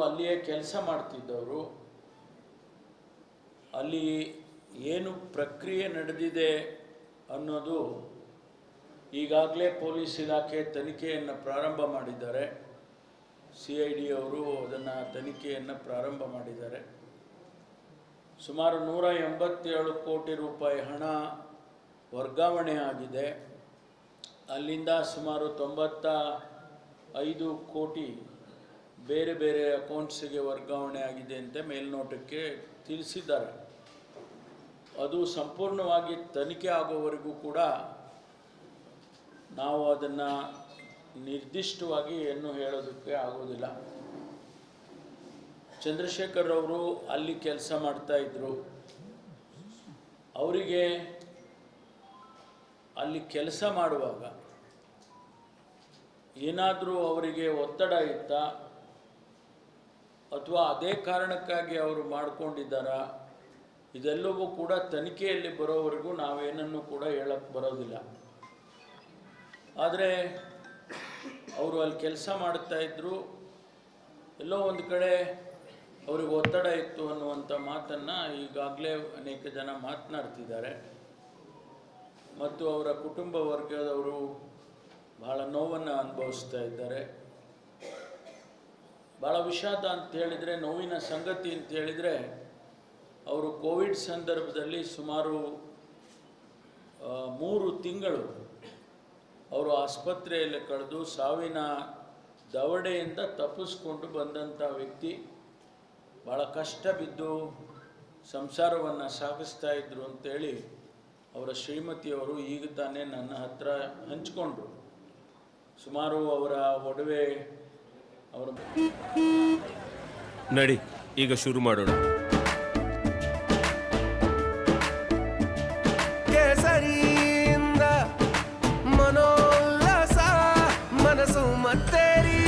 ಅಲ್ಲಿಯೇ ಕೆಲಸ ಮಾಡ್ತಿದ್ದವರು. ಅಲ್ಲಿ ಏನು ಪ್ರಕ್ರಿಯೆ ನಡೆದಿದೆ ಅನ್ನೋದು ಈಗಾಗಲೇ ಪೊಲೀಸ್ ಇಲಾಖೆ ತನಿಖೆಯನ್ನು ಪ್ರಾರಂಭ ಮಾಡಿದ್ದಾರೆ. CID ಅವರು ಅದನ್ನು ತನಿಖೆಯನ್ನು ಪ್ರಾರಂಭ ಮಾಡಿದ್ದಾರೆ. ಸುಮಾರು 187 ಕೋಟಿ ರೂಪಾಯಿ ಹಣ ವರ್ಗಾವಣೆ ಆಗಿದೆ. ಅಲ್ಲಿಂದ ಸುಮಾರು 95 ಕೋಟಿ ಬೇರೆ ಬೇರೆ ಅಕೌಂಟ್ಸಿಗೆ ವರ್ಗಾವಣೆ ಆಗಿದೆ ಅಂತ ಮೇಲ್ನೋಟಕ್ಕೆ ತಿಳಿಸಿದ್ದಾರೆ. ಅದು ಸಂಪೂರ್ಣವಾಗಿ ತನಿಖೆ ಆಗೋವರೆಗೂ ಕೂಡ ನಾವು ಅದನ್ನು ನಿರ್ದಿಷ್ಟವಾಗಿ ಏನು ಹೇಳೋದಕ್ಕೆ ಆಗೋದಿಲ್ಲ. ಚಂದ್ರಶೇಖರ್ ಅವರು ಅಲ್ಲಿ ಕೆಲಸ ಮಾಡ್ತಾಯಿದ್ರು. ಅವರಿಗೆ ಅಲ್ಲಿ ಕೆಲಸ ಮಾಡುವಾಗ ಏನಾದರೂ ಅವರಿಗೆ ಒತ್ತಡ ಇತ್ತಾ ಅಥವಾ ಅದೇ ಕಾರಣಕ್ಕಾಗಿ ಅವರು ಮಾಡಿಕೊಂಡಿದ್ದಾರಾ, ಇದೆಲ್ಲವೂ ಕೂಡ ತನಿಖೆಯಲ್ಲಿ ಬರೋವರೆಗೂ ನಾವೇನನ್ನು ಕೂಡ ಹೇಳಕ್ಕೆ ಬರೋದಿಲ್ಲ. ಆದರೆ ಅವರು ಅಲ್ಲಿ ಕೆಲಸ ಮಾಡ್ತಾಯಿದ್ರು, ಎಲ್ಲೋ ಒಂದು ಕಡೆ ಅವ್ರಿಗೆ ಒತ್ತಡ ಇತ್ತು ಅನ್ನುವಂಥ ಮಾತನ್ನು ಈಗಾಗಲೇ ಅನೇಕ ಜನ ಮಾತನಾಡ್ತಿದ್ದಾರೆ. ಮತ್ತು ಅವರ ಕುಟುಂಬ ವರ್ಗದವರು ಭಾಳ ನೋವನ್ನು ಅನುಭವಿಸ್ತಾ ಇದ್ದಾರೆ. ಭಾಳ ವಿಷಾದ ಅಂತ ಹೇಳಿದರೆ, ನೋವಿನ ಸಂಗತಿ ಅಂತ ಹೇಳಿದರೆ, ಅವರು ಕೋವಿಡ್ ಸಂದರ್ಭದಲ್ಲಿ ಸುಮಾರು 3 ತಿಂಗಳು ಅವರು ಆಸ್ಪತ್ರೆಯಲ್ಲಿ ಕಳೆದು ಸಾವಿನ ದವಡೆಯಿಂದ ತಪ್ಪಿಸ್ಕೊಂಡು ಬಂದಂಥ ವ್ಯಕ್ತಿ. ಭಾಳ ಕಷ್ಟ ಬಿದ್ದು ಸಂಸಾರವನ್ನು ಸಾಗಿಸ್ತಾ ಇದ್ರು ಅಂತೇಳಿ ಅವರ ಶ್ರೀಮತಿಯವರು ಈಗ ತಾನೇ ನನ್ನ ಹತ್ರ ಹಂಚಿಕೊಂಡ್ರು. ಸುಮಾರು ಅವರ ಒಡವೆ ಅವರ ನಡಿ ಈಗ ಶುರು ಮಾಡೋಣ. ಕೇಸರಿಯಿಂದ ಮನೋಲ್ಲಾಸ ಮನಸ್ಸು ಮತ್ತೇರಿ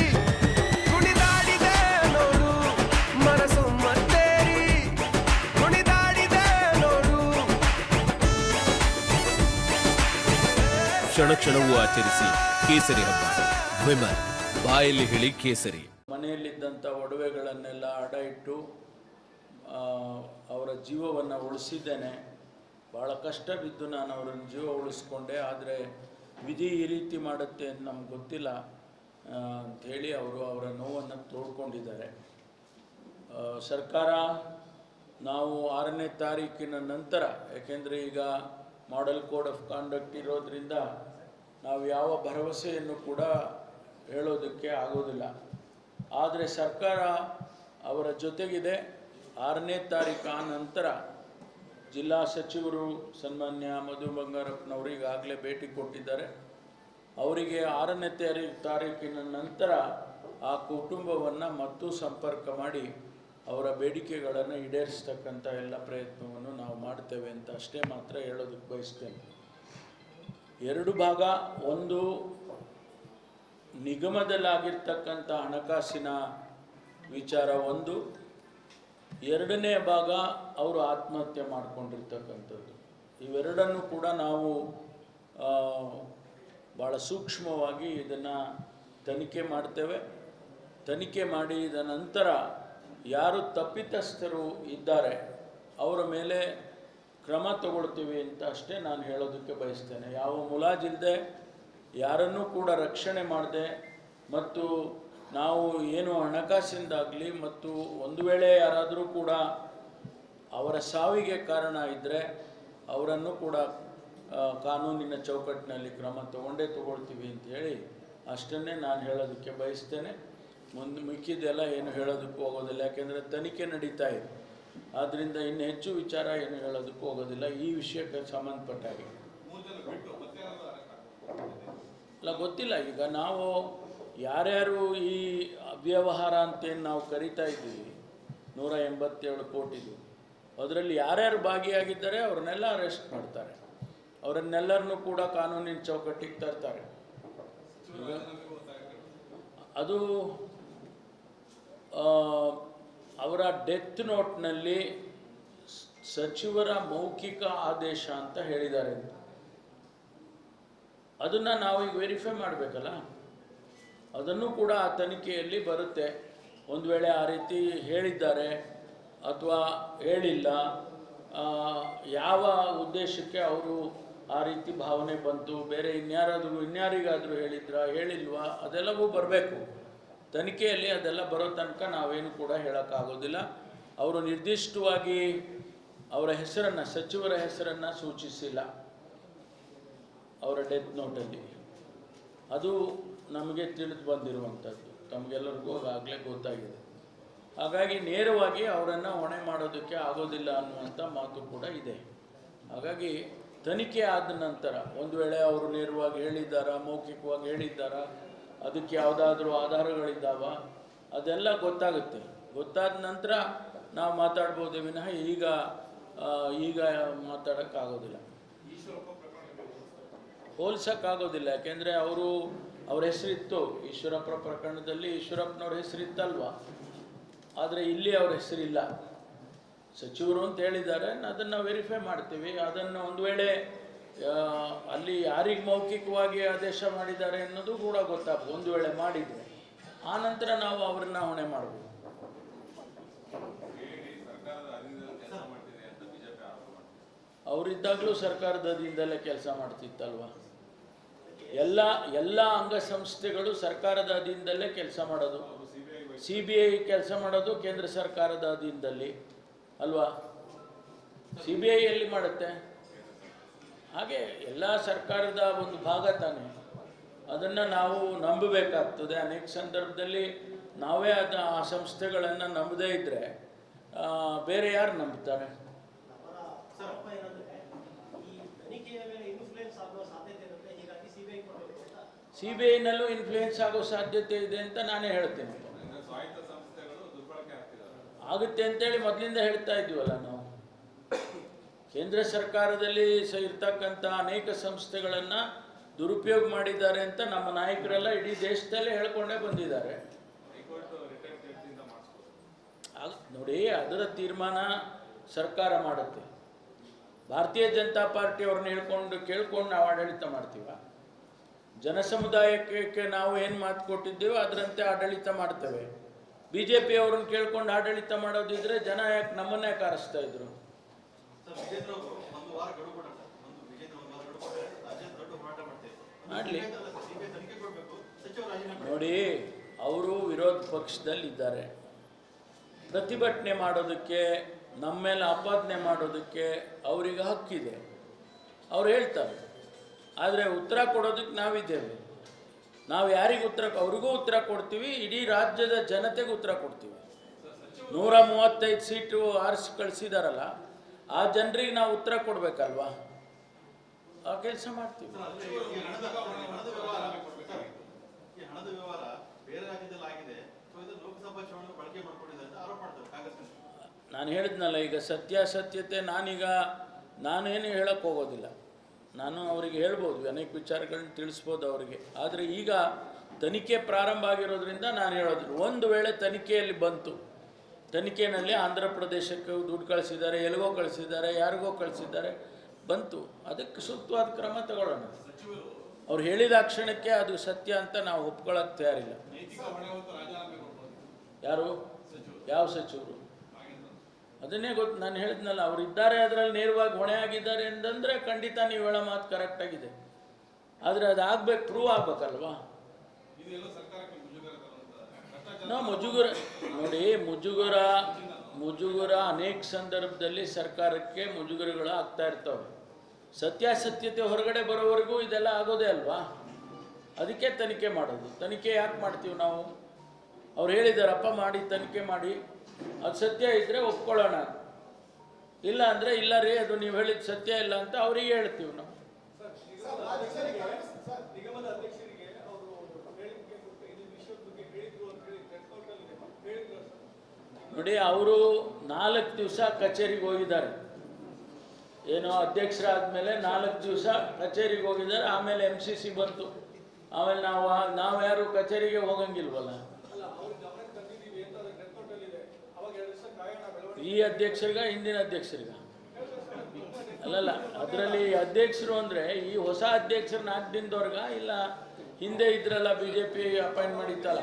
ಕುಣಿದಾಡಿದೆ ನೋಡು, ಮನಸ್ಸು ಮತ್ತೇರಿ ಕುಣಿದಾಡಿದೆ ನೋಡು. ಕ್ಷಣ ಕ್ಷಣವೂ ಆಚರಿಸಿ ಕೇಸರಿ ಹಬ್ಬ. ವಿಮಲ್ ಬಾಯಲ್ಲಿ ಹೇಳಿ ಕೇಸರಿ. ಮನೆಯಲ್ಲಿದ್ದಂಥ ಒಡವೆಗಳನ್ನೆಲ್ಲ ಅಡ ಇಟ್ಟು ಅವರ ಜೀವವನ್ನು ಉಳಿಸಿದ್ದೇನೆ. ಭಾಳ ಕಷ್ಟ ಬಿದ್ದು ನಾನು ಅವರನ್ನು ಜೀವ ಉಳಿಸ್ಕೊಂಡೆ. ಆದರೆ ವಿಧಿ ಈ ರೀತಿ ಮಾಡುತ್ತೆ ಅಂತ ನಮ್ಗೆ ಗೊತ್ತಿಲ್ಲ ಅಂಥೇಳಿ ಅವರು ಅವರ ನೋವನ್ನು ತೋಡ್ಕೊಂಡಿದ್ದಾರೆ. ಸರ್ಕಾರ ನಾವು 6ನೇ ತಾರೀಕಿನ ನಂತರ, ಯಾಕೆಂದರೆ ಈಗ ಮಾಡೆಲ್ ಕೋಡ್ ಆಫ್ ಕಾಂಡಕ್ಟ್ ಇರೋದ್ರಿಂದ ನಾವು ಯಾವ ಭರವಸೆಯನ್ನು ಕೂಡ ಹೇಳೋದಕ್ಕೆ ಆಗೋದಿಲ್ಲ. ಆದರೆ ಸರ್ಕಾರ ಅವರ ಜೊತೆಗಿದೆ. 6ನೇ ತಾರೀಕು ಆ ನಂತರ ಜಿಲ್ಲಾ ಸಚಿವರು ಸನ್ಮಾನ್ಯ ಮಧು ಬಂಗಾರಪ್ಪನವರು ಈಗಾಗಲೇ ಭೇಟಿ ಕೊಟ್ಟಿದ್ದಾರೆ. ಅವರಿಗೆ 6ನೇ ತಾರೀಕಿನ ನಂತರ ಆ ಕುಟುಂಬವನ್ನು ಮತ್ತೂ ಸಂಪರ್ಕ ಮಾಡಿ ಅವರ ಬೇಡಿಕೆಗಳನ್ನು ಈಡೇರಿಸ್ತಕ್ಕಂಥ ಎಲ್ಲ ಪ್ರಯತ್ನವನ್ನು ನಾವು ಮಾಡ್ತೇವೆ ಅಂತ ಅಷ್ಟೇ ಮಾತ್ರ ಹೇಳೋದಕ್ಕೆ ಬಯಸ್ತೇನೆ. 2 ಭಾಗ, ಒಂದು ನಿಗಮದಲ್ಲಾಗಿರ್ತಕ್ಕಂಥ ಹಣಕಾಸಿನ ವಿಚಾರ ಒಂದು, 2ನೇ ಭಾಗ ಅವರು ಆತ್ಮಹತ್ಯೆ ಮಾಡಿಕೊಂಡಿರ್ತಕ್ಕಂಥದ್ದು. ಇವೆರಡನ್ನು ಕೂಡ ನಾವು ಭಾಳ ಸೂಕ್ಷ್ಮವಾಗಿ ಇದನ್ನು ತನಿಖೆ ಮಾಡ್ತೇವೆ. ತನಿಖೆ ಮಾಡಿ ಇದ ನಂತರ ಯಾರು ತಪ್ಪಿತಸ್ಥರು ಇದ್ದಾರೆ ಅವರ ಮೇಲೆ ಕ್ರಮ ತಗೊಳ್ತೀವಿ ಅಂತ ಅಷ್ಟೇ ನಾನು ಹೇಳೋದಕ್ಕೆ ಬಯಸ್ತೇನೆ. ಯಾವ ಮುಲಾಜಿಲ್ಲದೆ ಯಾರನ್ನೂ ಕೂಡ ರಕ್ಷಣೆ ಮಾಡದೆ, ಮತ್ತು ನಾವು ಏನು ಹಣಕಾಸಿಂದಾಗಲಿ ಮತ್ತು ಒಂದು ವೇಳೆ ಯಾರಾದರೂ ಕೂಡ ಅವರ ಸಾವಿಗೆ ಕಾರಣ ಇದ್ದರೆ ಅವರನ್ನು ಕೂಡ ಕಾನೂನಿನ ಚೌಕಟ್ಟಿನಲ್ಲಿ ಕ್ರಮ ತಗೊಳ್ತೀವಿ ಅಂತ ಹೇಳಿ ಅಷ್ಟನ್ನೇ ನಾನು ಹೇಳೋದಕ್ಕೆ ಬಯಸ್ತೇನೆ. ಮಿಕ್ಕಿದ್ದೆಲ್ಲ ಏನು ಹೇಳೋದಕ್ಕೂ ಹೋಗೋದಿಲ್ಲ, ಯಾಕೆಂದರೆ ತನಿಖೆ ನಡೀತಾ ಇದೆ. ಆದ್ದರಿಂದ ಇನ್ನು ಹೆಚ್ಚು ವಿಚಾರ ಏನು ಹೇಳೋದಕ್ಕೂ ಹೋಗೋದಿಲ್ಲ ಈ ವಿಷಯಕ್ಕೆ ಸಂಬಂಧಪಟ್ಟ ಹಾಗೆ. ಅಲ್ಲ, ಗೊತ್ತಿಲ್ಲ. ಈಗ ನಾವು ಯಾರ್ಯಾರು ಈ ಅವ್ಯವಹಾರ ಅಂತೇನು ನಾವು ಕರಿತಾ ಇದ್ದೀವಿ 187 ಕೋಟಿದು, ಅದರಲ್ಲಿ ಯಾರ್ಯಾರು ಭಾಗಿಯಾಗಿದ್ದಾರೆ ಅವ್ರನ್ನೆಲ್ಲ ಅರೆಸ್ಟ್ ಮಾಡ್ತಾರೆ. ಅವರನ್ನೆಲ್ಲರನ್ನೂ ಕೂಡ ಕಾನೂನಿನ ಚೌಕಟ್ಟಿಗೆ ತರ್ತಾರೆ. ಅದು ಅವರ ಡೆತ್ ನೋಟ್ನಲ್ಲಿ ಸಚಿವರ ಮೌಖಿಕ ಆದೇಶ ಅಂತ ಹೇಳಿದ್ದಾರೆ. ಅದನ್ನು ನಾವೀಗ ವೆರಿಫೈ ಮಾಡಬೇಕಲ್ಲ, ಅದನ್ನು ಕೂಡ ಆ ತನಿಖೆಯಲ್ಲಿ ಬರುತ್ತೆ. ಒಂದು ವೇಳೆ ಆ ರೀತಿ ಹೇಳಿದ್ದಾರೆ ಅಥವಾ ಹೇಳಿಲ್ಲ, ಯಾವ ಉದ್ದೇಶಕ್ಕೆ ಅವರು ಆ ರೀತಿ ಭಾವನೆ ಬಂತು, ಬೇರೆ ಇನ್ಯಾರಿಗಾದರೂ ಹೇಳಿಲ್ವಾ, ಅದೆಲ್ಲವೂ ಬರಬೇಕು ತನಿಖೆಯಲ್ಲಿ. ಅದೆಲ್ಲ ಬರೋ ತನಕ ನಾವೇನು ಕೂಡ ಹೇಳೋಕ್ಕಾಗೋದಿಲ್ಲ. ಅವರು ನಿರ್ದಿಷ್ಟವಾಗಿ ಅವರ ಹೆಸರನ್ನು, ಸಚಿವರ ಹೆಸರನ್ನು ಸೂಚಿಸಿಲ್ಲ ಅವರ ಡೆತ್ ನೋಟಲ್ಲಿ. ಅದು ನಮಗೆ ತಿಳಿದು ಬಂದಿರುವಂಥದ್ದು, ತಮಗೆಲ್ಲರಿಗೂ ಆಗಲೇ ಗೊತ್ತಾಗಿದೆ. ಹಾಗಾಗಿ ನೇರವಾಗಿ ಅವರನ್ನು ಹೊಣೆ ಮಾಡೋದಕ್ಕೆ ಆಗೋದಿಲ್ಲ ಅನ್ನುವಂಥ ಮಾತು ಕೂಡ ಇದೆ. ಹಾಗಾಗಿ ತನಿಖೆ ಆದ ನಂತರ ಒಂದು ವೇಳೆ ಅವರು ನೇರವಾಗಿ ಹೇಳಿದ್ದಾರಾ, ಮೌಖಿಕವಾಗಿ ಹೇಳಿದ್ದಾರಾ, ಅದಕ್ಕೆ ಯಾವುದಾದ್ರೂ ಆಧಾರಗಳಿದ್ದಾವ, ಅದೆಲ್ಲ ಗೊತ್ತಾಗುತ್ತೆ. ಗೊತ್ತಾದ ನಂತರ ನಾವು ಮಾತಾಡ್ಬೋದೇ ವಿನಃ ಈಗ ಮಾತಾಡೋಕ್ಕಾಗೋದಿಲ್ಲ, ಹೋಲ್ಸೋಕ್ಕಾಗೋದಿಲ್ಲ. ಯಾಕೆಂದರೆ ಅವ್ರ ಹೆಸರಿತ್ತು ಈಶ್ವರಪ್ಪ ಪ್ರಕರಣದಲ್ಲಿ, ಈಶ್ವರಪ್ಪನವ್ರ ಹೆಸರಿತ್ತಲ್ವ, ಆದರೆ ಇಲ್ಲಿ ಅವ್ರ ಹೆಸರಿಲ್ಲ. ಸಚಿವರು ಅಂತ ಹೇಳಿದ್ದಾರೆ, ಅದನ್ನು ವೆರಿಫೈ ಮಾಡ್ತೀವಿ. ಅದನ್ನು ಒಂದು ವೇಳೆ ಅಲ್ಲಿ ಯಾರಿಗೆ ಮೌಖಿಕವಾಗಿ ಆದೇಶ ಮಾಡಿದ್ದಾರೆ ಅನ್ನೋದು ಕೂಡ ಗೊತ್ತಾಗ್ತದೆ. ಒಂದು ವೇಳೆ ಮಾಡಿದರೆ ಆ ನಂತರ ನಾವು ಅವರನ್ನು ಹೊಣೆ ಮಾಡ್ಬೋದು. ಅವರಿದ್ದಾಗಲೂ ಸರ್ಕಾರದ ಅಧೀನದಲ್ಲೇ ಕೆಲಸ ಮಾಡ್ತಿತ್ತಲ್ವ. ಎಲ್ಲ ಅಂಗಸಂಸ್ಥೆಗಳು ಸರ್ಕಾರದ ಅಧೀನದಲ್ಲೇ ಕೆಲಸ ಮಾಡೋದು. CBI ಕೆಲಸ ಮಾಡೋದು ಕೇಂದ್ರ ಸರ್ಕಾರದ ಅಧೀನದಲ್ಲಿ ಅಲ್ವಾ. CBI ಎಲ್ಲಿ ಮಾಡುತ್ತೆ? ಹಾಗೆ ಎಲ್ಲ ಸರ್ಕಾರದ ಒಂದು ಭಾಗ ತಾನೆ. ಅದನ್ನು ನಾವು ನಂಬಬೇಕಾಗ್ತದೆ. ಅನೇಕ ಸಂದರ್ಭದಲ್ಲಿ ನಾವೇ ಆ ಸಂಸ್ಥೆಗಳನ್ನು ನಂಬದೇ ಇದ್ದರೆ ಬೇರೆ ಯಾರು ನಂಬ್ತಾರೆ? CBIನಲ್ಲೂ ಇನ್ಫ್ಲೂಯೆನ್ಸ್ ಆಗೋ ಸಾಧ್ಯತೆ ಇದೆ ಅಂತ ನಾನೇ ಹೇಳ್ತೇನೆ. ಆಗುತ್ತೆ ಅಂತೇಳಿ ಮೊದಲಿಂದ ಹೇಳ್ತಾ ಇದ್ದೀವಲ್ಲ ನಾವು. ಕೇಂದ್ರ ಸರ್ಕಾರದಲ್ಲಿ ಇರ್ತಕ್ಕಂಥ ಅನೇಕ ಸಂಸ್ಥೆಗಳನ್ನು ದುರುಪಯೋಗ ಮಾಡಿದ್ದಾರೆ ಅಂತ ನಮ್ಮ ನಾಯಕರೆಲ್ಲ ಇಡೀ ದೇಶದಲ್ಲೇ ಹೇಳ್ಕೊಂಡೇ ಬಂದಿದ್ದಾರೆ. ನೋಡಿ, ಅದರ ತೀರ್ಮಾನ ಸರ್ಕಾರ ಮಾಡುತ್ತೆ. ಭಾರತೀಯ ಜನತಾ ಪಾರ್ಟಿ ಅವ್ರನ್ನ ಕೇಳ್ಕೊಂಡು ನಾವು ಆಡಳಿತ ಮಾಡ್ತೀವ. ಜನಸಮುದಾಯಕ್ಕೆ ನಾವು ಏನು ಮಾತು ಕೊಟ್ಟಿದ್ದೇವೋ ಅದರಂತೆ ಆಡಳಿತ ಮಾಡ್ತೇವೆ. BJP ಅವ್ರನ್ನ ಕೇಳ್ಕೊಂಡು ಆಡಳಿತ ಮಾಡೋದಿದ್ರೆ ಜನ ಯಾಕೆ ನಮ್ಮನ್ನೇ ಕಾರಿಸ್ತಾ ಇದ್ರು? ಮಾಡಲಿ. ನೋಡಿ, ಅವರು ವಿರೋಧ ಪಕ್ಷದಲ್ಲಿದ್ದಾರೆ. ಪ್ರತಿಭಟನೆ ಮಾಡೋದಕ್ಕೆ, ನಮ್ಮ ಮೇಲೆ ಆಪಾದನೆ ಮಾಡೋದಕ್ಕೆ ಅವರಿಗೆ ಹಕ್ಕಿದೆ. ಅವ್ರು ಹೇಳ್ತಾರೆ. ಆದರೆ ಉತ್ತರ ಕೊಡೋದಕ್ಕೆ ನಾವಿದ್ದೇವೆ. ನಾವು ಯಾರಿಗೆ ಅವ್ರಿಗೂ ಉತ್ತರ ಕೊಡ್ತೀವಿ, ಇಡೀ ರಾಜ್ಯದ ಜನತೆಗೆ ಉತ್ತರ ಕೊಡ್ತೀವಿ. 135 ಸೀಟು ಆರಿಸಿ ಕಳಿಸಿದಾರಲ್ಲ, ಆ ಜನರಿಗೆ ನಾವು ಉತ್ತರ ಕೊಡಬೇಕಲ್ವಾ? ಆ ಕೆಲಸ ಮಾಡ್ತೀವಿ. ನಾನು ಹೇಳಿದ್ನಲ್ಲ, ಈಗ ಸತ್ಯಾಸತ್ಯತೆ ನಾನೇನು ಹೇಳಕ್ಕೆ ಹೋಗೋದಿಲ್ಲ. ನಾನು ಅವರಿಗೆ ಹೇಳ್ಬೋದು, ಅನೇಕ ವಿಚಾರಗಳನ್ನ ತಿಳಿಸ್ಬೋದು ಅವರಿಗೆ. ಆದರೆ ಈಗ ತನಿಖೆ ಪ್ರಾರಂಭ ಆಗಿರೋದ್ರಿಂದ ನಾನು ಹೇಳೋದಿಲ್ಲ. ಒಂದು ವೇಳೆ ತನಿಖೆಯಲ್ಲಿ ಬಂತು, ತನಿಖೆಯಲ್ಲಿ ಆಂಧ್ರ ಪ್ರದೇಶಕ್ಕೆ ದುಡ್ಡು ಕಳಿಸಿದ್ದಾರೆ, ಎಲ್ಲಿಗೋ ಕಳಿಸಿದ್ದಾರೆ, ಯಾರಿಗೋ ಕಳಿಸಿದ್ದಾರೆ ಬಂತು, ಅದಕ್ಕೆ ಸೂಕ್ತವಾದ ಕ್ರಮ ತಗೊಳ್ಳೋಣ. ಅವ್ರು ಹೇಳಿದ ಕ್ಷಣಕ್ಕೆ ಅದು ಸತ್ಯ ಅಂತ ನಾವು ಒಪ್ಕೊಳ್ಳೋಕೆ ತಯಾರಿಲ್ಲ. ಯಾರು? ಯಾವ ಸಚಿವರು? ಅದನ್ನೇ ನಾನು ಹೇಳಿದ್ನಲ್ಲ, ಅವ್ರು ಇದ್ದಾರೆ, ಅದರಲ್ಲಿ ನೇರವಾಗಿ ಹೊಣೆ ಆಗಿದ್ದಾರೆ ಅಂತಂದರೆ ಖಂಡಿತ ನೀವು ಹೇಳೋ ಮಾತು ಕರೆಕ್ಟಾಗಿದೆ. ಆದರೆ ಅದು ಆಗ್ಬೇಕು, ಪ್ರೂವ್ ಆಗ್ಬೇಕಲ್ವಾ? ನಾವು ಮುಜುಗರ ನೋಡಿ, ಮುಜುಗರ ಅನೇಕ ಸಂದರ್ಭದಲ್ಲಿ ಸರ್ಕಾರಕ್ಕೆ ಮುಜುಗರಗಳು ಆಗ್ತಾ ಇರ್ತವೆ. ಸತ್ಯಾಸತ್ಯತೆ ಹೊರಗಡೆ ಬರೋವರೆಗೂ ಇದೆಲ್ಲ ಆಗೋದೇ ಅಲ್ವಾ? ಅದಕ್ಕೆ ತನಿಖೆ ಮಾಡೋದು. ತನಿಖೆ ಯಾಕೆ ಮಾಡ್ತೀವಿ ನಾವು? ಅವ್ರು ಹೇಳಿದಾರಪ್ಪ ಮಾಡಿ ತನಿಖೆ ಮಾಡಿ, ಅದು ಸತ್ಯ ಇದ್ದರೆ ಒಪ್ಕೊಳ್ಳೋಣ, ಇಲ್ಲ ಅಂದರೆ ಇಲ್ಲ ರೀ ಅದು ನೀವು ಹೇಳಿದ ಸತ್ಯ ಇಲ್ಲ ಅಂತ ಅವರಿಗೆ ಹೇಳ್ತೀವಿ ನಾವು. ನೋಡಿ, ಅವರು 4 ದಿವಸ ಕಚೇರಿಗೆ ಹೋಗಿದ್ದಾರೆ. ಏನೋ ಅಧ್ಯಕ್ಷರಾದ್ಮೇಲೆ 4 ದಿವಸ ಕಚೇರಿಗೆ ಹೋಗಿದ್ದಾರೆ. ಆಮೇಲೆ MCC ಬಂತು. ಆಮೇಲೆ ನಾವು ಯಾರು ಕಚೇರಿಗೆ ಹೋಗಂಗಿಲ್ವಲ್ಲ. ಈ ಅಧ್ಯಕ್ಷರಿಗ, ಹಿಂದಿನ ಅಧ್ಯಕ್ಷರಿಗ ಅಲ್ಲಲ್ಲ. ಅದರಲ್ಲಿ ಅಧ್ಯಕ್ಷರು ಅಂದರೆ ಈ ಹೊಸ ಅಧ್ಯಕ್ಷರು 4 ದಿನದವ್ರಿಗ, ಇಲ್ಲ ಹಿಂದೆ ಇದ್ರಲ್ಲ BJP ಅಪಾಯಿಂಟ್ ಮಾಡಿತ್ತಲ್ಲ.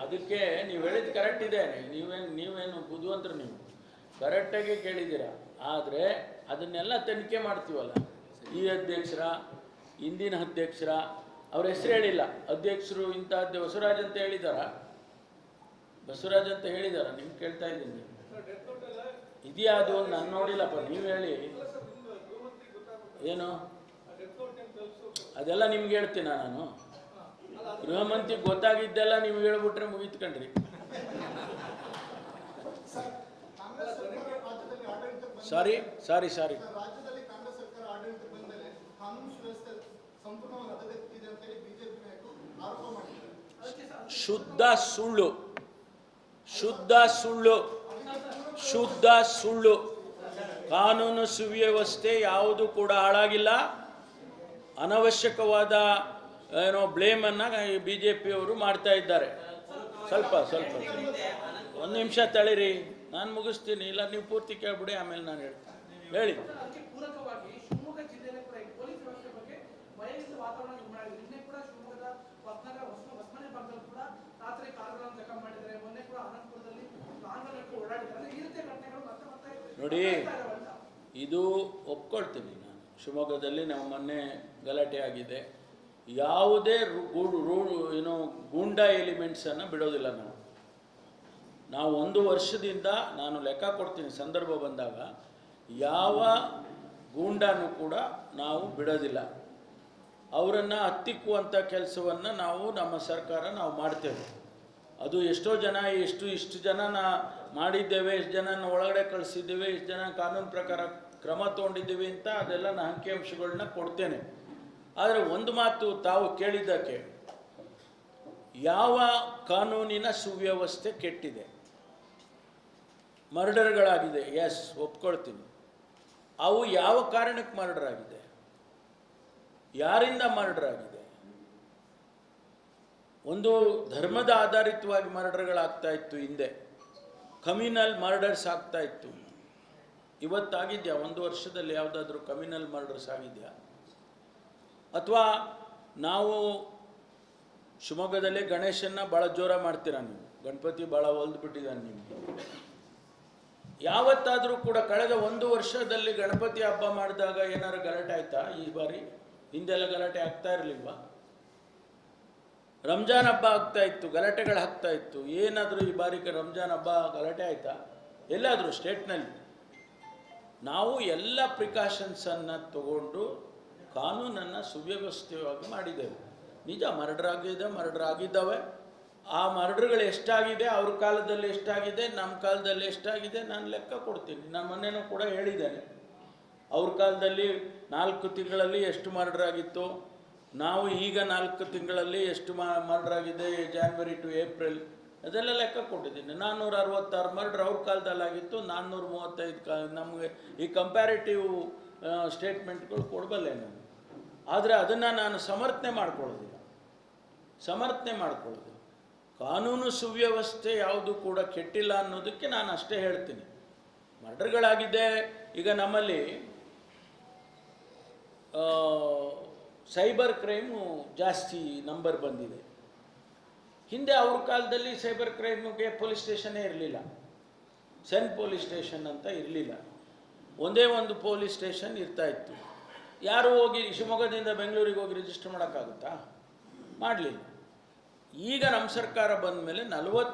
ಅದಕ್ಕೆ ನೀವು ಹೇಳಿದ್ದು ಕರೆಕ್ಟ್ ಇದೆ. ನೀವೇನು ಬುದ್ಧಿವಂತರು, ನೀವು ಕರೆಕ್ಟಾಗಿ ಕೇಳಿದ್ದೀರಾ. ಆದರೆ ಅದನ್ನೆಲ್ಲ ತನಿಖೆ ಮಾಡ್ತೀವಲ್ಲ, ಈ ಅಧ್ಯಕ್ಷರ, ಹಿಂದಿನ ಅಧ್ಯಕ್ಷರ, ಅವ್ರ ಹೆಸರು ಹೇಳಿಲ್ಲ. ಅಧ್ಯಕ್ಷರು ಇಂಥದ್ದು ಬಸವರಾಜ್ ಅಂತ ಹೇಳಿದಾರ? ಬಸವರಾಜ್ ಅಂತ ಹೇಳಿದಾರ? ನಿಮ್ಗೆ ಕೇಳ್ತಾ ಇದ್ದೀನಿ. ಇದೆಯಾ ಅದು? ನಾನು ನೋಡಿಲ್ಲಪ್ಪ, ನೀವು ಹೇಳಿ. ಏನು ಅದೆಲ್ಲ ನಿಮ್ಗೆ ಹೇಳ್ತೀನ ನಾನು? ಗೃಹ ಮಂತ್ರಿ ಗೊತ್ತಾಗಿದ್ದೆಲ್ಲ ನೀವು ಹೇಳ್ಬಿಟ್ರೆ ಮುಗಿತ್ಕಂಡ್ರಿ. ಸಾರಿ ಶುದ್ಧ ಸುಳ್ಳು. ಕಾನೂನು ಸುವ್ಯವಸ್ಥೆ ಯಾವುದು ಕೂಡ ಹಾಳಾಗಿಲ್ಲ. ಅನವಶ್ಯಕವಾದ ಬ್ಲೇಮನ್ನು BJPಯವರು ಮಾಡ್ತಾ ಇದ್ದಾರೆ. ಸ್ವಲ್ಪ ಒಂದು ನಿಮಿಷ ತಳಿರಿ, ನಾನು ಮುಗಿಸ್ತೀನಿ. ಇಲ್ಲ ನೀವು ಪೂರ್ತಿ ಕೇಳ್ಬಿಡಿ, ಆಮೇಲೆ ನಾನು ಹೇಳ್ತೀನಿ. ಹೇಳಿ. ನೋಡಿ, ಇದು ಒಪ್ಕೊಳ್ತೀನಿ ನಾನು. ಶಿವಮೊಗ್ಗದಲ್ಲಿ ನಾವು ಮೊನ್ನೆ ಗಲಾಟೆ ಆಗಿದೆ. ಯಾವುದೇ ಗೂಂಡಾ ಎಲಿಮೆಂಟ್ಸನ್ನು ಬಿಡೋದಿಲ್ಲ ನಾವು 1 ವರ್ಷದಿಂದ ನಾನು ಲೆಕ್ಕ ಕೊಡ್ತೀನಿ, ಸಂದರ್ಭ ಬಂದಾಗ ಯಾವ ಗೂಂಡಾನು ಕೂಡ ನಾವು ಬಿಡೋದಿಲ್ಲ. ಅವರನ್ನು ಹತ್ತಿಕ್ಕುವಂಥ ಕೆಲಸವನ್ನು ನಮ್ಮ ಸರ್ಕಾರ ಮಾಡ್ತೇವೆ. ಅದು ಎಷ್ಟೋ ಜನ ಇಷ್ಟು ಜನ ಮಾಡಿದ್ದೇವೆ, ಎಷ್ಟು ಜನ ಒಳಗಡೆ ಕಳಿಸಿದ್ದೇವೆ, ಎಷ್ಟು ಜನ ಕಾನೂನು ಪ್ರಕಾರ ಕ್ರಮ ತೊಗೊಂಡಿದ್ದೀವಿ ಅಂತ ಅದೆಲ್ಲ ಅಂಕಿಅಂಶಗಳನ್ನ ಕೊಡ್ತೇನೆ. ಆದರೆ ಒಂದು ಮಾತು ತಾವು ಕೇಳಿದ್ದಕ್ಕೆ, ಯಾವ ಕಾನೂನಿನ ಸುವ್ಯವಸ್ಥೆ ಕೆಟ್ಟಿದೆ? ಮರ್ಡರ್ಗಳಾಗಿದೆ, ಎಸ್ ಒಪ್ಕೊಳ್ತೀನಿ. ಅವು ಯಾವ ಕಾರಣಕ್ಕೆ ಮರ್ಡರ್ ಆಗಿದೆ? ಯಾರಿಂದ ಮರ್ಡರ್ ಆಗಿದೆ? ಒಂದು ಧರ್ಮದ ಆಧಾರಿತವಾಗಿ ಮರ್ಡರ್ಗಳಾಗ್ತಾ ಇತ್ತು ಹಿಂದೆ, ಕಮ್ಯುನಲ್ ಮರ್ಡರ್ಸ್ ಆಗ್ತಾ ಇತ್ತು. ಇವತ್ತಾಗಿದೆಯಾ? 1 ವರ್ಷದಲ್ಲಿ ಯಾವುದಾದ್ರೂ ಕಮ್ಯುನಲ್ ಮರ್ಡರ್ಸ್ ಆಗಿದೆಯಾ? ಅಥವಾ ನಾವು ಶಿವಮೊಗ್ಗದಲ್ಲಿ ಗಣೇಶನ್ನ ಭಾಳ ಜೋರ ಮಾಡ್ತೀರಾ ನೀವು, ಗಣಪತಿ ಭಾಳ ಒಲ್ದ್ಬಿಟ್ಟಿದ್ದಾನೆ ನಿಮಗೆ. ಯಾವತ್ತಾದರೂ ಕೂಡ ಕಳೆದ 1 ವರ್ಷದಲ್ಲಿ ಗಣಪತಿ ಹಬ್ಬ ಮಾಡಿದಾಗ ಏನಾದ್ರು ಗಲಾಟೆ ಆಯ್ತಾ? ಈ ಬಾರಿ ಹಿಂದೆಲ್ಲ ಗಲಾಟೆ ಆಗ್ತಾ ಇರಲಿಲ್ವಾ? ರಂಜಾನ್ ಹಬ್ಬ ಆಗ್ತಾ ಇತ್ತು, ಗಲಾಟೆಗಳು ಆಗ್ತಾ ಇತ್ತು. ಏನಾದರೂ ಈ ಬಾರಿಗೆ ರಂಜಾನ್ ಹಬ್ಬ ಗಲಾಟೆ ಆಯಿತಾ ಎಲ್ಲಾದರೂ ಸ್ಟೇಟ್ನಲ್ಲಿ? ನಾವು ಎಲ್ಲ ಪ್ರಿಕಾಷನ್ಸನ್ನು ತಗೊಂಡು ಕಾನೂನನ್ನು ಸುವ್ಯವಸ್ಥಿತವಾಗಿ ಮಾಡಿದ್ದೇವೆ. ನಿಜ ಮರ್ಡರ್ ಆಗಿದ್ದಾವೆ. ಆ ಮರ್ಡರ್ಗಳು ಎಷ್ಟಾಗಿದೆ, ಅವ್ರ ಕಾಲದಲ್ಲಿ ಎಷ್ಟಾಗಿದೆ, ನಮ್ಮ ಕಾಲದಲ್ಲಿ ಎಷ್ಟಾಗಿದೆ, ನಾನು ಲೆಕ್ಕ ಕೊಡ್ತೀನಿ. ನಾನು ಮೊನ್ನೆನೂ ಕೂಡ ಹೇಳಿದ್ದೇನೆ, ಅವ್ರ ಕಾಲದಲ್ಲಿ 4 ತಿಂಗಳಲ್ಲಿ ಎಷ್ಟು ಮರ್ಡರ್ ಆಗಿತ್ತು, ನಾವು ಈಗ 4 ತಿಂಗಳಲ್ಲಿ ಎಷ್ಟು ಮರ್ಡರ್ ಆಗಿದೆ, ಜಾನ್ವರಿ ಟು ಏಪ್ರಿಲ್, ಅದೆಲ್ಲ ಲೆಕ್ಕ ಕೊಟ್ಟಿದ್ದೀನಿ. 466 ಮರ್ಡರ್ ಅವ್ರ ಕಾಲದಲ್ಲಾಗಿತ್ತು, 435 ನಮಗೆ ಈ ಕಂಪ್ಯಾರಿಟಿವ್ ಸ್ಟೇಟ್ಮೆಂಟ್ಗಳು ಕೊಡಬಲ್ಲೆ ನಾನು. ಆದರೆ ಅದನ್ನು ನಾನು ಸಮರ್ಥನೆ ಮಾಡ್ಕೊಳ್ಳೋದಿಲ್ಲ. ಕಾನೂನು ಸುವ್ಯವಸ್ಥೆ ಯಾವುದು ಕೂಡ ಕೆಟ್ಟಿಲ್ಲ ಅನ್ನೋದಕ್ಕೆ ನಾನು ಅಷ್ಟೇ ಹೇಳ್ತೀನಿ. ಮರ್ಡರ್ಗಳಾಗಿದೆ. ಈಗ ನಮ್ಮಲ್ಲಿ ಸೈಬರ್ ಕ್ರೈಮು ಜಾಸ್ತಿ ನಂಬರ್ ಬಂದಿದೆ. ಹಿಂದೆ ಅವ್ರ ಕಾಲದಲ್ಲಿ ಸೈಬರ್ ಕ್ರೈಮ್ಗೆ ಪೊಲೀಸ್ ಸ್ಟೇಷನ್ನೇ ಇರಲಿಲ್ಲ, ಸೆನ್ ಪೊಲೀಸ್ ಸ್ಟೇಷನ್ ಅಂತ ಇರಲಿಲ್ಲ. ಒಂದೇ ಒಂದು ಪೊಲೀಸ್ ಸ್ಟೇಷನ್ ಇರ್ತಾಯಿತ್ತು. ಯಾರು ಹೋಗಿ ಶಿವಮೊಗ್ಗದಿಂದ ಬೆಂಗಳೂರಿಗೆ ಹೋಗಿ ರಿಜಿಸ್ಟರ್ ಮಾಡೋಕ್ಕಾಗುತ್ತಾ? ಮಾಡಲಿಲ್ಲ. ಈಗ ನಮ್ಮ ಸರ್ಕಾರ ಬಂದ ಮೇಲೆ 40